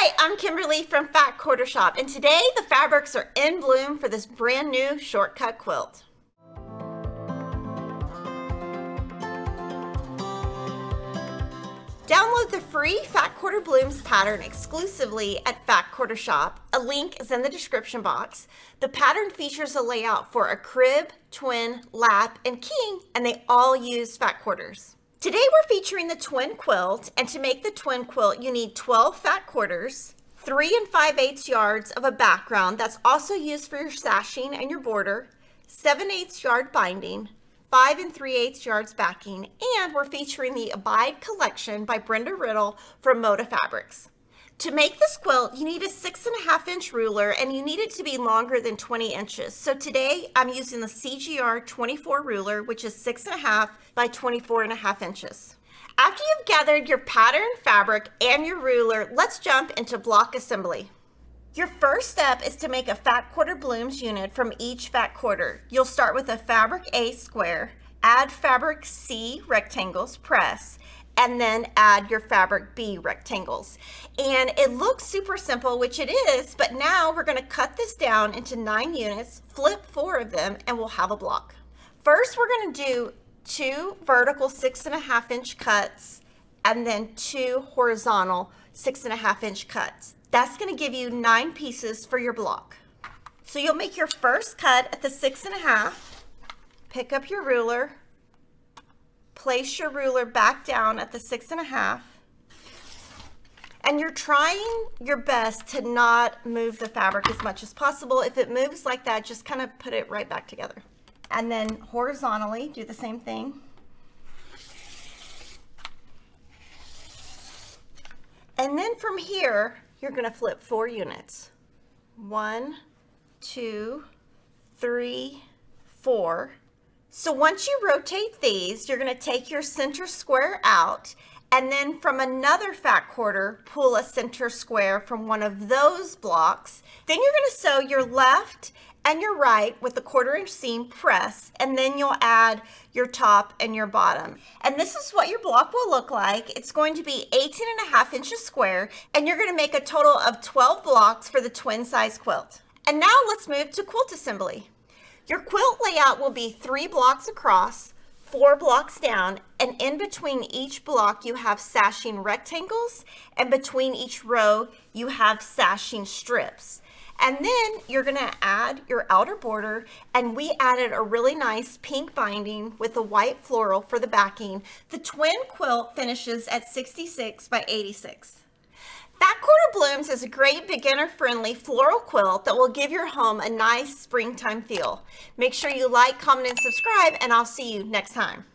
Hi, I'm Kimberly from Fat Quarter Shop, and today the fabrics are in bloom for this brand new Shortcut quilt. Download the free Fat Quarter Blooms pattern exclusively at Fat Quarter Shop. A link is in the description box. The pattern features a layout for a crib, twin, lap, and king, and they all use fat quarters. Today we're featuring the twin quilt, and to make the twin quilt you need 12 fat quarters, 3 5/8 yards of a background that's also used for your sashing and your border, 7/8 yard binding, 5 3/8 yards backing, and we're featuring the Abide collection by Brenda Riddle from Moda Fabrics. To make this quilt, you need a 6.5-inch ruler, and you need it to be longer than 20 inches. So today I'm using the CGR 24 ruler, which is 6.5 by 24.5 inches. After you've gathered your pattern, fabric, and your ruler, let's jump into block assembly. Your first step is to make a fat quarter blooms unit from each fat quarter. You'll start with a fabric A square, add fabric C rectangles, press, and then add your fabric B rectangles. And it looks super simple, which it is, but now we're going to cut this down into 9 units, flip 4 of them, and we'll have a block. First, we're going to do 2 vertical 6.5-inch cuts and then 2 horizontal 6.5-inch cuts. That's going to give you 9 pieces for your block. So you'll make your first cut at the 6.5, pick up your ruler, place your ruler back down at the 6.5, and you're trying your best to not move the fabric as much as possible. If it moves like that, just kind of put it right back together. And then horizontally, do the same thing. And then from here, you're going to flip 4 units. 1, 2, 3, 4. So once you rotate these, you're going to take your center square out, and then from another fat quarter, pull a center square from one of those blocks. Then you're going to sew your left and your right with the 1/4-inch seam press, and then you'll add your top and your bottom. And this is what your block will look like. It's going to be 18.5 inches square, and you're going to make a total of 12 blocks for the twin size quilt. And now let's move to quilt assembly. Your quilt layout will be 3 blocks across, 4 blocks down, and in between each block you have sashing rectangles, and between each row you have sashing strips. And then you're going to add your outer border, and we added a really nice pink binding with a white floral for the backing. The twin quilt finishes at 66 by 86. Fat Quarter Blooms is a great beginner-friendly floral quilt that will give your home a nice springtime feel. Make sure you like, comment, and subscribe, and I'll see you next time.